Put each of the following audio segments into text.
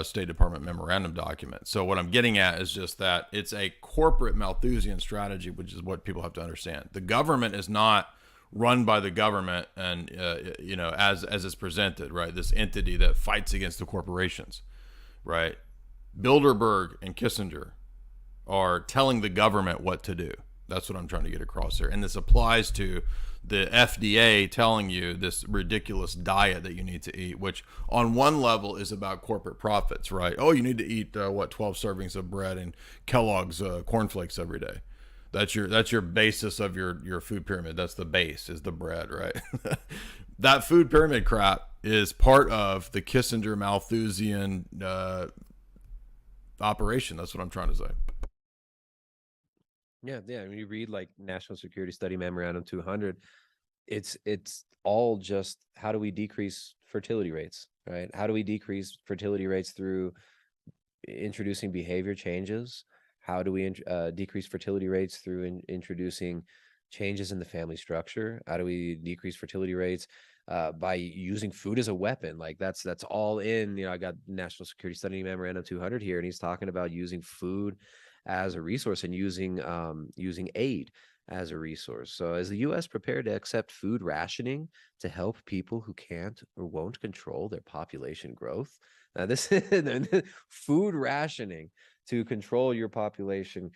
a State Department memorandum document. So what I'm getting at is just that it's a corporate Malthusian strategy, which is what people have to understand. The government is not run by the government, and as it's presented, right? This entity that fights against the corporations, right? Bilderberg and Kissinger are telling the government what to do. That's what I'm trying to get across here. And this applies to the FDA telling you this ridiculous diet that you need to eat, which on one level is about corporate profits, right? Oh, you need to eat 12 servings of bread and Kellogg's cornflakes every day. That's your basis of your food pyramid. That's the base, is the bread, right? That food pyramid crap is part of the Kissinger Malthusian operation. That's what I'm trying to say. Yeah. When you read like National Security Study Memorandum 200, it's all just how do we decrease fertility rates, right? How do we decrease fertility rates through introducing behavior changes? How do we decrease fertility rates through introducing changes in the family structure? How do we decrease fertility rates by using food as a weapon? Like that's all in. I got National Security Study Memorandum 200 here, and he's talking about using food as a resource and using aid as a resource. So is the U.S. prepared to accept food rationing to help people who can't or won't control their population growth? This food rationing to control your population.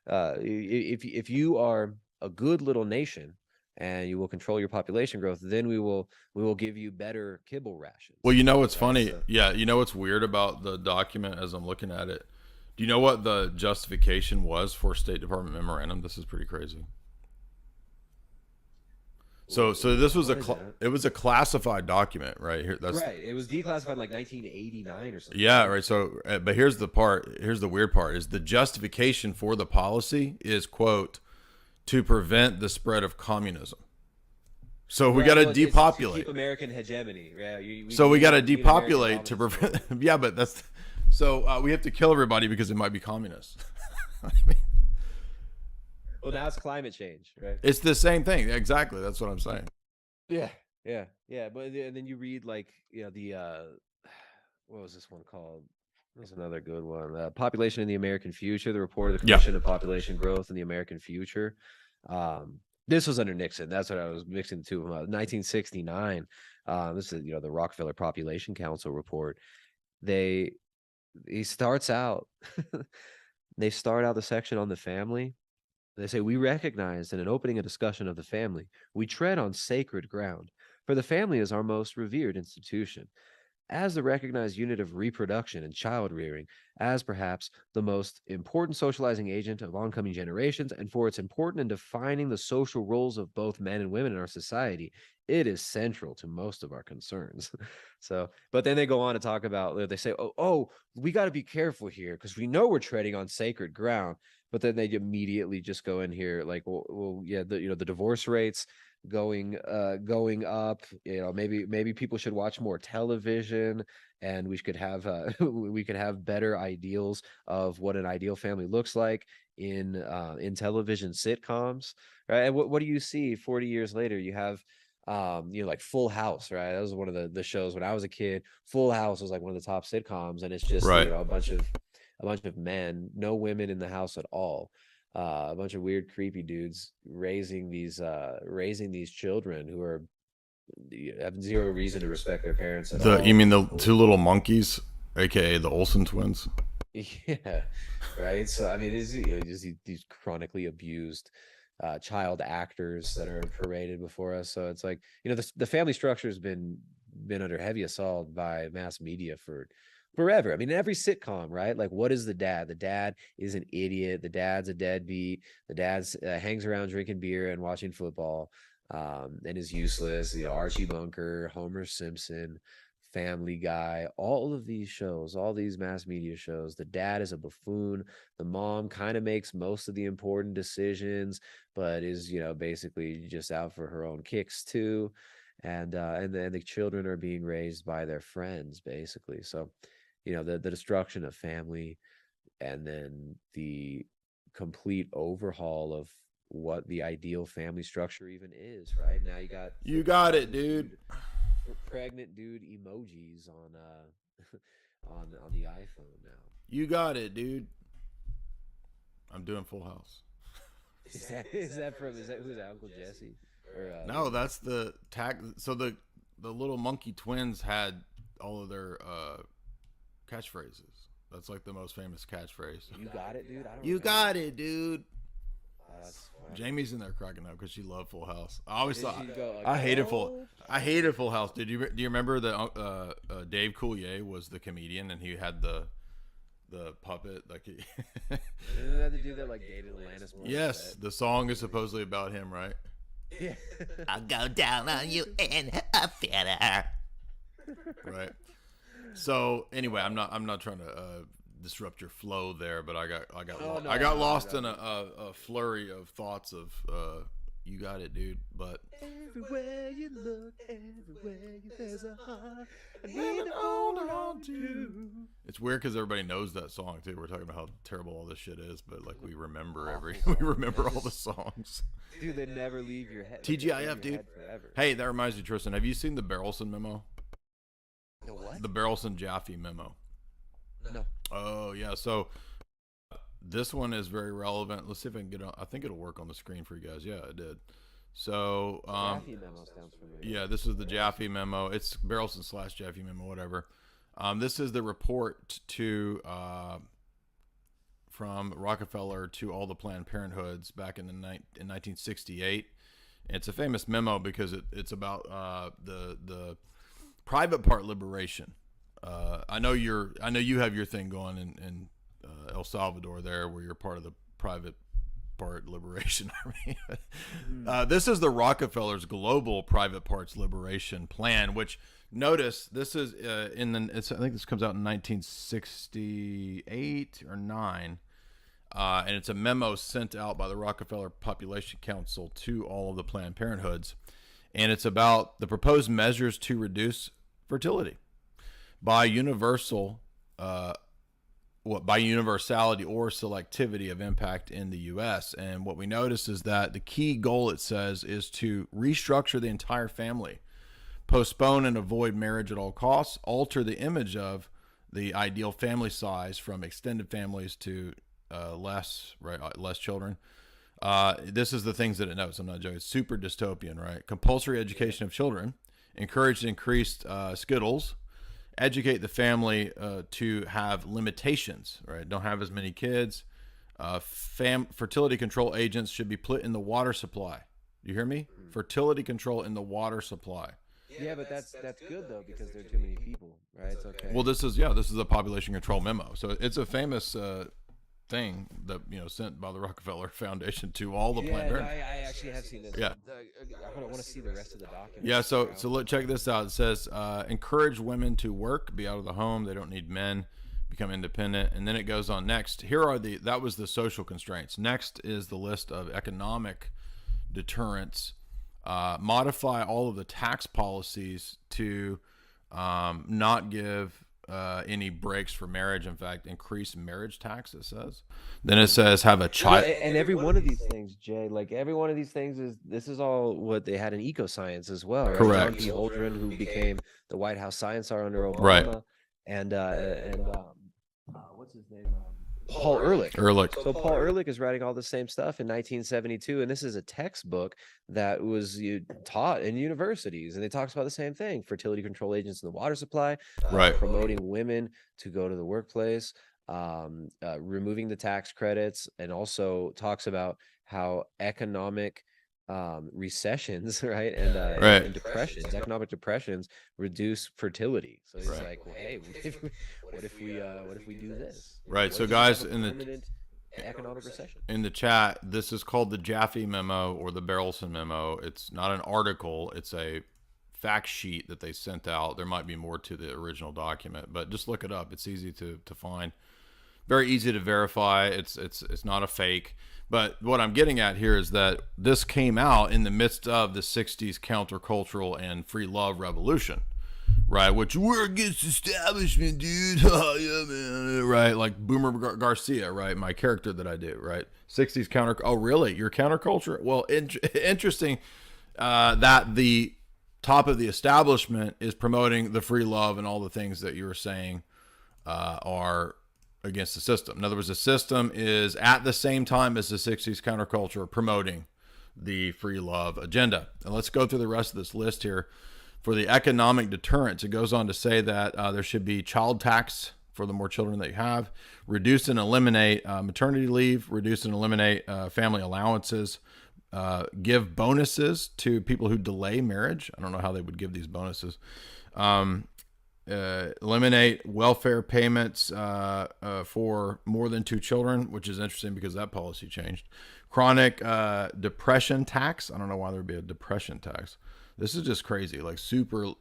If you are a good little nation and you will control your population growth, then we will give you better kibble rations. Well, what's funny? So, yeah, what's weird about the document as I'm looking at it? Do you know what the justification was for State Department memorandum? This is pretty crazy. So this was it was a classified document, right? Here, that's right. It was declassified like 1989 or something. Yeah, right. So, but here's the weird part: is the justification for the policy is, quote, to prevent the spread of communism. So we got to depopulate. To keep American hegemony. Yeah. We got to depopulate to prevent. Yeah, but that's so we have to kill everybody because it might be communist. I mean, well, now it's climate change, right? It's the same thing. Exactly. That's what I'm saying. Yeah. But then you read like the what was this one called? There's another good one. Population in the American Future, the report of the Commission of Population Growth in the American Future. This was under Nixon. That's what I was mixing the two of them up. 1969. This is the Rockefeller Population Council report. He starts out. They start out the section on the family. They say, we recognize in an opening a discussion of the family, we tread on sacred ground, for the family is our most revered institution. As the recognized unit of reproduction and child rearing, as perhaps the most important socializing agent of oncoming generations, and for its important in defining the social roles of both men and women in our society, it is central to most of our concerns. So, but then they go on to talk about, they say, oh, we got to be careful here because we know we're treading on sacred ground. But then they immediately just go in here like, the divorce rates going up. Maybe people should watch more television, and we could have better ideals of what an ideal family looks like in television sitcoms, right? And what do you see 40 years later? You have like Full House, right? That was one of the shows when I was a kid. Full House was like one of the top sitcoms, and it's just right. A bunch of men, no women in the house at all. A bunch of weird, creepy dudes raising these children who have zero reason to respect their parents at all. You mean the two little monkeys, aka the Olsen twins? Yeah, right. So I mean, these chronically abused child actors that are paraded before us. So it's like the family structure has been under heavy assault by mass media for forever. I mean, every sitcom, right? Like, what is the dad? The dad is an idiot. The dad's a deadbeat. The dad hangs around drinking beer and watching football, and is useless. Archie Bunker, Homer Simpson, Family Guy, all of these shows, all these mass media shows, the dad is a buffoon. The mom kind of makes most of the important decisions, but is, basically just out for her own kicks too. And then the children are being raised by their friends, basically. So, the destruction of family, and then the complete overhaul of what the ideal family structure even is. Right now, you got it, dude. pregnant dude emojis on on the iPhone now. You got it, dude. I'm doing Full House. Is that who's that, Uncle Jesse? Or No, that's the tag. So the little monkey twins had all of their catchphrases. That's like the most famous catchphrase. You got it, dude. I don't You remember. got it, dude. That's funny. Jamie's in there cracking up because she loved Full House. I always Did thought she go like, I hated "Oh"? I hated Full House. Do you remember that Dave Coulier was the comedian and he had the puppet like he Isn't that the dude that like dated Alanis Morissette? Yes, the song is supposedly about him, right? Yeah. I'll go down on you in a theater. Right. So anyway, I'm not trying to disrupt your flow there, but I got lost in a flurry of thoughts of you got it, dude. But Everywhere you look, everywhere there's a heart. I need to hold on to. it's weird because everybody knows that song too. We're talking about how terrible all this shit is, but like we remember we remember all the songs. Dude, they never leave your head. TGIF, dude. Forever. Hey, that reminds me, Tristan. Have you seen the Barrelson memo? The what? The Barrelson Jaffe memo. No. Oh yeah. So this one is very relevant. Let's see if I can get on. I think it'll work on the screen for you guys. Yeah, it did. So Jaffe memo sounds familiar. yeah, this is the Jaffe memo. It's Barrelson / Jaffe memo, whatever. This is the report to from Rockefeller to all the Planned Parenthoods back in 1968. It's a famous memo because it's about the private part liberation. I know you have your thing going in El Salvador there, where you're part of the private part liberation army. This is the Rockefeller's global private parts liberation plan, which notice this is I think this comes out in 1968 or 9. And it's a memo sent out by the Rockefeller Population Council to all of the Planned Parenthoods. And it's about the proposed measures to reduce fertility by universality or selectivity of impact in the U.S. And what we notice is that the key goal, it says, is to restructure the entire family, postpone and avoid marriage at all costs, alter the image of the ideal family size from extended families to less children. This is the things that it notes. I'm not joking. It's super dystopian, right? Compulsory education of children, encourage increased skittles, educate the family to have limitations, right? Don't have as many kids. Fertility control agents should be put in the water supply. You hear me? Fertility control in the water supply. Yeah, but that's good though, because there are too many people, right? It's okay. Well, this is a population control memo. So it's a famous thing that sent by the Rockefeller Foundation to all the Planned Parenthood. I actually have seen this. Yeah. I want to see the rest of the document. Yeah, so check this out. It says encourage women to work, be out of the home. They don't need men, become independent. And then it goes on next. That was the social constraints. Next is the list of economic deterrents. Modify all of the tax policies to not give any breaks for marriage. In fact, increase marriage tax, it says. Then it says have a child. And every one of these things, Jay, like every one of these things this is all what they had in ecoscience as well, right? Correct. John P. Holdren, who became the White House science czar under Obama, Right. and what's his name? Paul Ehrlich. So Paul Ehrlich is writing all the same stuff in 1972, and this is a textbook that was taught in universities, and it talks about the same thing: fertility control agents in the water supply, Right. promoting women to go to the workplace, removing the tax credits, and also talks about how economic recessions, right, and economic depressions reduce fertility. So he's like, well, hey, what if we do this? Right. What So if we guys, have a permanent economic recession? in the chat, this is called the Jaffe memo or the Barrelson memo. It's not an article. It's a fact sheet that they sent out. There might be more to the original document, but just look it up. It's easy to find. Very easy to verify. It's not a fake. But what I'm getting at here is that this came out in the midst of the 60s countercultural and free love revolution, right? Which we're against establishment, dude. Oh, yeah, man. Right? Like Boomer Garcia, right? My character that I do, right? 60s counter. Oh, really? You're counterculture? Well, interesting that the top of the establishment is promoting the free love and all the things that you were saying are against the system. In other words, the system is at the same time as the 60s counterculture promoting the free love agenda. And let's go through the rest of this list here. For the economic deterrence, it goes on to say that there should be child tax for the more children that you have, reduce and eliminate maternity leave, reduce and eliminate family allowances, give bonuses to people who delay marriage. I don't know how they would give these bonuses. Eliminate welfare payments for more than 2 children, which is interesting because that policy changed. Chronic depression tax. I don't know why there would be a depression tax. This is just crazy, like super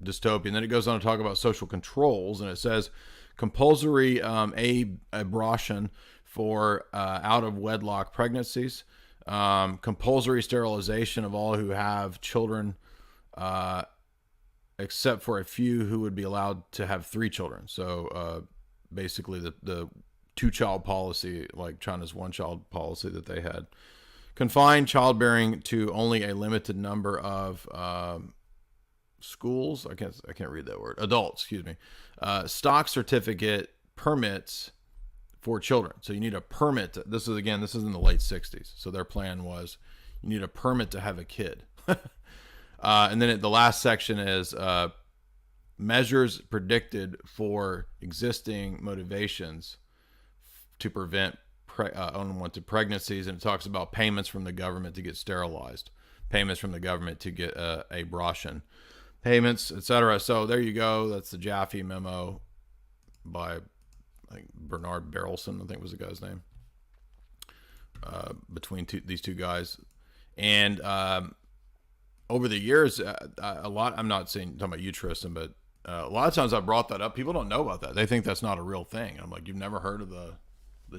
dystopian. Then it goes on to talk about social controls, and it says compulsory abortion for out of wedlock pregnancies, compulsory sterilization of all who have children, except for a few who would be allowed to have 3 children. So basically the 2-child policy, like China's 1-child policy that they had. Confine childbearing to only a limited number of schools. I can't read that word. Adults, excuse me. Stock certificate permits for children. So you need a permit. This is in the late 60s. So their plan was you need a permit to have a kid. And then the last section is measures predicted for existing motivations to prevent unwanted pregnancies. And it talks about payments from the government to get sterilized, payments from the government to get abortion payments, etc. So there you go. That's the Jaffe Memo by Bernard Berelson, I think was the guy's name, between these two guys. And over the years, a lot, I'm not talking about you, Tristan, but a lot of times I brought that up. People don't know about that. They think that's not a real thing. I'm like, you've never heard of the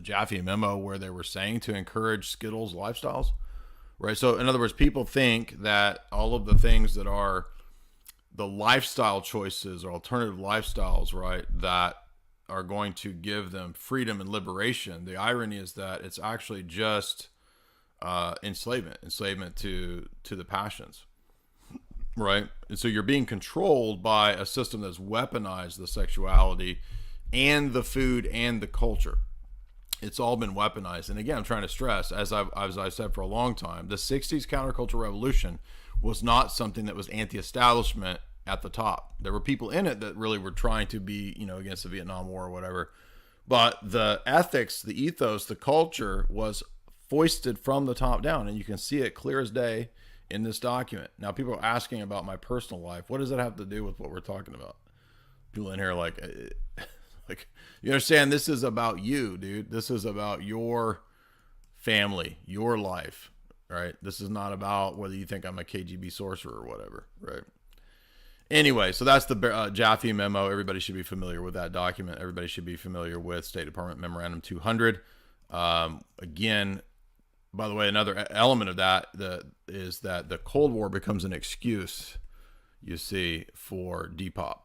Jaffe Memo where they were saying to encourage Skittles lifestyles, right? So in other words, people think that all of the things that are the lifestyle choices or alternative lifestyles, right, that are going to give them freedom and liberation. The irony is that it's actually just enslavement to the passions, right? And so you're being controlled by a system that's weaponized the sexuality and the food and the culture. It's all been weaponized. And again, I'm trying to stress, as I've said for a long time, the 60s counterculture revolution was not something that was anti-establishment at the top. There were people in it that really were trying to be, against the Vietnam War or whatever. But the ethics, the ethos, the culture was foisted from the top down. And you can see it clear as day in this document. Now, people are asking about my personal life. What does it have to do with what we're talking about? People in here like you understand, this is about you, dude. This is about your family, your life, right? This is not about whether you think I'm a KGB sorcerer or whatever, right? Anyway, so that's the Jaffe Memo. Everybody should be familiar with that document. Everybody should be familiar with State Department Memorandum 200. Again, by the way, another element of that is that the Cold War becomes an excuse, you see, for Depop.